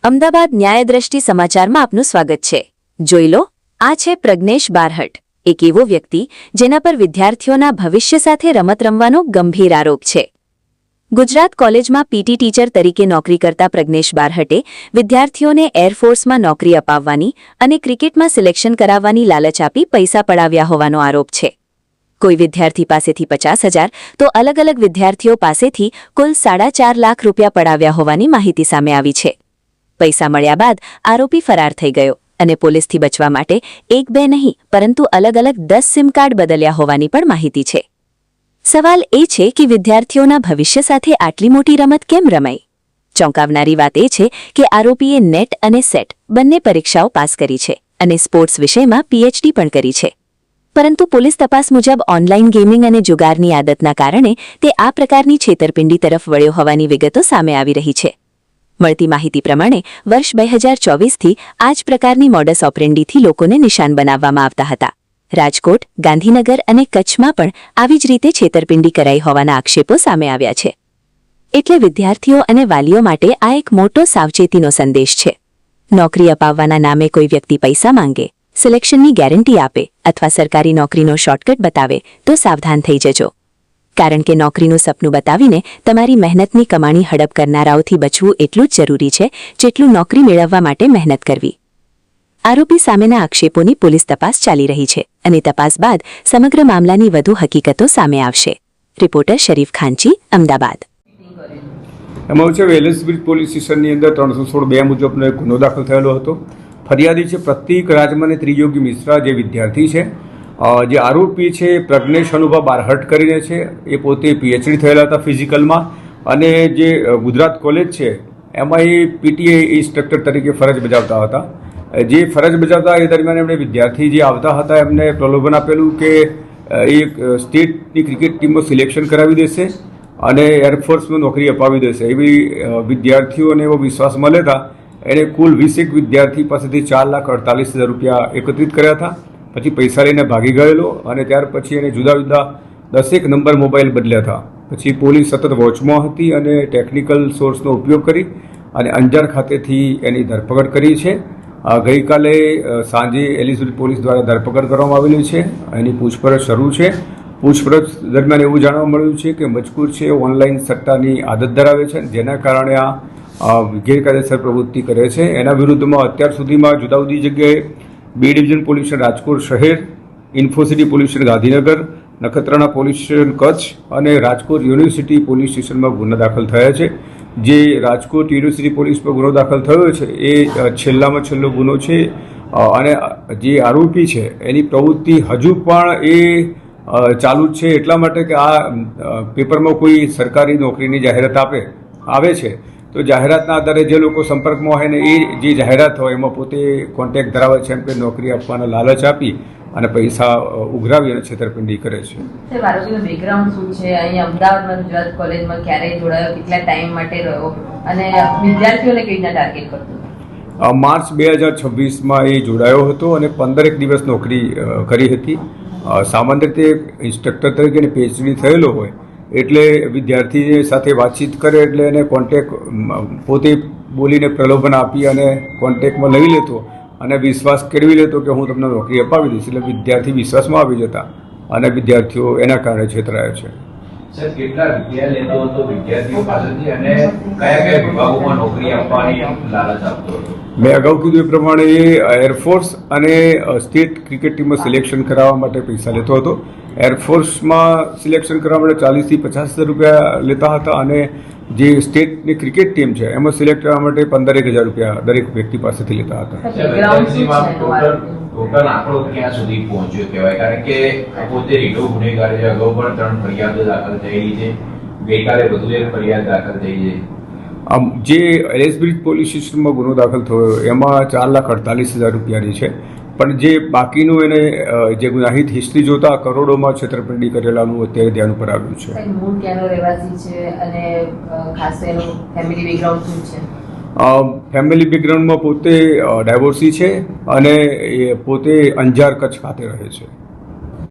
અમદાવાદ ન્યાયદ્રષ્ટિ સમાચારમાં આપનું સ્વાગત છે। જોઈ લો, આ છે પ્રજ્ઞેશ બારહટ, એક એવો વ્યક્તિ જેના પર વિદ્યાર્થીઓના ભવિષ્ય સાથે રમત રમવાનો ગંભીર આરોપ છે। ગુજરાત કોલેજમાં પીટી ટીચર તરીકે નોકરી કરતા પ્રજ્ઞેશ બારહટે વિદ્યાર્થીઓને એરફોર્સમાં નોકરી અપાવવાની અને ક્રિકેટમાં સિલેક્શન કરાવવાની લાલચ આપી પૈસા પડાવ્યા હોવાનો આરોપ છે। કોઈ વિદ્યાર્થી પાસેથી 50,000 તો અલગ અલગ વિદ્યાર્થીઓ પાસેથી કુલ 4.5 લાખ રૂપિયા પડાવ્યા હોવાની માહિતી સામે આવી છે। પૈસા મળ્યા બાદ આરોપી ફરાર થઈ ગયો અને પોલીસથી બચવા માટે એક બે નહીં પરંતુ અલગ અલગ 10 સિમ કાર્ડ બદલ્યા હોવાની પણ માહિતી છે। સવાલ એ છે કે વિદ્યાર્થીઓના ભવિષ્ય સાથે આટલી મોટી રમત કેમ રમાઈ? ચોંકાવનારી વાત એ છે કે આરોપીએ નેટ અને સેટ બંને પરીક્ષાઓ પાસ કરી છે અને સ્પોર્ટ્સ વિષયમાં પીએચડી પણ કરી છે। પરંતુ પોલીસ તપાસ મુજબ ઓનલાઈન ગેમિંગ અને જુગારની આદતના કારણે તે આ પ્રકારની છેતરપિંડી તરફ વળ્યો હોવાની વિગતો સામે આવી રહી છે। મળતી માહિતી પ્રમાણે વર્ષ 2024થી આ જ પ્રકારની મોડસ ઓપરેન્ડીથી લોકોને નિશાન બનાવવામાં આવતા હતા। રાજકોટ, ગાંધીનગર અને કચ્છમાં પણ આવી જ રીતે છેતરપિંડી કરાઈ હોવાના આક્ષેપો સામે આવ્યા છે। એટલે વિદ્યાર્થીઓ અને વાલીઓ માટે આ એક મોટો સાવચેતીનો સંદેશ છે। નોકરી અપાવવાના નામે કોઈ વ્યક્તિ પૈસા માંગે, સિલેક્શનની ગેરંટી આપે અથવા સરકારી નોકરીનો શોર્ટકટ બતાવે તો સાવધાન થઈ જજો, કારણ કે નોકરીનું સપનું બતાવીને તમારી મહેનતની કમાણી હડપ કરનારાઓથી બચવું એટલું જ જરૂરી છે જેટલું નોકરી મેળવવા માટે મહેનત કરવી। આરોપી સામેના આક્ષેપોની પોલીસ તપાસ ચાલી રહી છે અને તપાસ બાદ સમગ્ર મામલાની વધુ હકીકતો સામે આવશે। રિપોર્ટર શરીફ ખાનચી, અમદાવાદ। એમાં છે એલએસબ્રિજ પોલીસ સ્ટેશનની અંદર 316(2) મુજબનો એક ગુનો દાખલ થયેલો હતો। ફરિયાદી છે પ્રતીક રાજમાને ત્રિયોગી મિશ્રા, જે વિદ્યાર્થી છે। જે આરોપી છે પ્રજ્ઞેશ અનુભવ બારહટ કરીને છે, એ પોતે પીએચડી થયેલા હતા ફિઝિકલમાં અને જે ગુજરાત કોલેજ છે એમાં એ પીટીએ ઇન્સ્ટ્રક્ટર તરીકે ફરજ બજાવતા હતા। જે ફરજ બજાવતા એ દરમિયાન એમણે વિદ્યાર્થી જે આવતા હતા એમને પ્રલોભન આપેલું કે એક સ્ટેટની ક્રિકેટ ટીમમાં સિલેક્શન કરાવી દેશે અને એરફોર્સમાં નોકરી અપાવી દેશે, એવી વિદ્યાર્થીઓને એવો વિશ્વાસ મળ્યા હતા। એણે કુલ 20 વિદ્યાર્થી પાસેથી 4,48,000 રૂપિયા એકત્રિત કર્યા હતા। પછી પૈસા લઈને ભાગી ગયેલો અને ત્યાર પછી એને જુદા જુદા 10 નંબર મોબાઈલ બદલ્યા હતા। પછી પોલીસ સતત વોચમાં હતી અને ટેકનિકલ સોર્સનો ઉપયોગ કરી અને અંજાર ખાતેથી એની ધરપકડ કરી છે। ગઈકાલે સાંજે એલએસબ્રિજ પોલીસ દ્વારા ધરપકડ કરવામાં આવેલી છે। એની પૂછપરછ શરૂ છે। પૂછપરછ દરમિયાન એવું જાણવા મળ્યું છે કે મજકૂર છે ઓનલાઈન સટ્ટાની આદત ધરાવે છે, જેના કારણે આ ગેરકાયદેસર પ્રવૃત્તિ કરે છે। એના વિરુદ્ધમાં અત્યાર સુધીમાં જુદા જુદી જગ્યાએ B division police station Rajkot શહેર, Infocity police station Gandhinagar, Nakhatrana police station Kutch અને રાજકોટ યુનિવર્સિટી પોલીસ સ્ટેશનમાં ગુના દાખલ થયા છે। જે રાજકોટ યુનિવર્સિટી પોલીસ પર ગુનો દાખલ થયો છે એ છેલ્લામાં છેલ્લો ગુનો છે અને જે આરોપી છે એની પ્રવૃત્તિ હજુ પણ એ ચાલુ જ છે, એટલા માટે કે આ પેપરમાં કોઈ સરકારી નોકરીની જાહેરાત આવે છે તો જાહેરાતના આધારે જે લોકો સંપર્કમાં હોય ને એ જે જાહેરાત હોય એમાં પોતે કોન્ટેક્ટ ધરાવે છે, એમ કે નોકરી આપવાના લાલચ આપી અને પૈસા ઉઘરાવી અને છેતરપિંડી કરે છે। સર, આરોપીનું બેકગ્રાઉન્ડ શું છે? અહીં અમદાવાદમાં ગુજરાત કોલેજમાં ક્યારે જોડાયો, કેટલા ટાઈમ માટે રહ્યો અને વિદ્યાર્થીઓને કેવી રીતના ટાર્ગેટ કરતો? માર્ચ 2026માં એ જોડાયો હતો અને 15 દિવસ નોકરી કરી હતી। સામાન્ય રીતે ઇન્સ્ટ્રક્ટર તરીકે પીએચડી થયેલો હોય એટલે વિદ્યાર્થી સાથે વાતચીત કરે એટલે એને કોન્ટેક્ટ પોતે બોલીને પ્રલોભન આપી અને કોન્ટેક્ટમાં લઈ લેતો અને વિશ્વાસ કેળવી લેતો કે હું તમને નોકરી અપાવી દઈશ, એટલે વિદ્યાર્થી વિશ્વાસમાં આવી જતા અને વિદ્યાર્થીઓ એના કારણે છેતરાયા છે। સર, કેટલા રૂપિયા લેતો હતો વિદ્યાર્થીઓ પાસેથી અને કયા કયા વિભાગોમાં નોકરી આપવાની લાલચ આપતો હતો? મેં અગાઉ કીધું એ પ્રમાણે એ એરફોર્સ અને સ્ટેટ ક્રિકેટ ટીમમાં સિલેક્શન કરાવવા માટે પૈસા લેતો હતો। એરફોર્સમાં સિલેક્શન કરવા માટે 40,000 થી 50,000 રૂપિયા લેતા હતા અને જે સ્ટેટની ક્રિકેટ ટીમ છે એમાં સિલેક્ટ કરવા માટે 15,000 રૂપિયા દરેક વ્યક્તિ પાસેથી લેતા હતા। ટોટલ આંકડો ક્યાં સુધી પહોંચ્યો કહેવાય? કારણ કે પોતે રીઢો ગુનેગાર છે, અગાઉ પણ 3 ફરિયાદો દાખલ થયેલી છે, ગઈકાલે વધુ એક ફરિયાદ દાખલ થઈ છે। જે એલએસબ્રિજ પોલીસ સ્ટેશનમાં ગુનો દાખલ થયો એમાં 4,48,000 રૂપિયાની છે, પણ જે બાકીનું એને જે ગુનાહિત હિસ્ટ્રી જોતા કરોડોમાં છેતરપિંડી કરેલાનું અત્યારે ધ્યાન ઉપર આવ્યું છે। મૂળ ક્યાંનો રહેવાસી છે અને ખાસ એનું ફેમિલી બેકગ્રાઉન્ડ શું છે? ફેમિલી બેકગ્રાઉન્ડમાં પોતે ડાયવોર્સી છે અને એ પોતે અંજાર કચ્છ ખાતે રહે છે।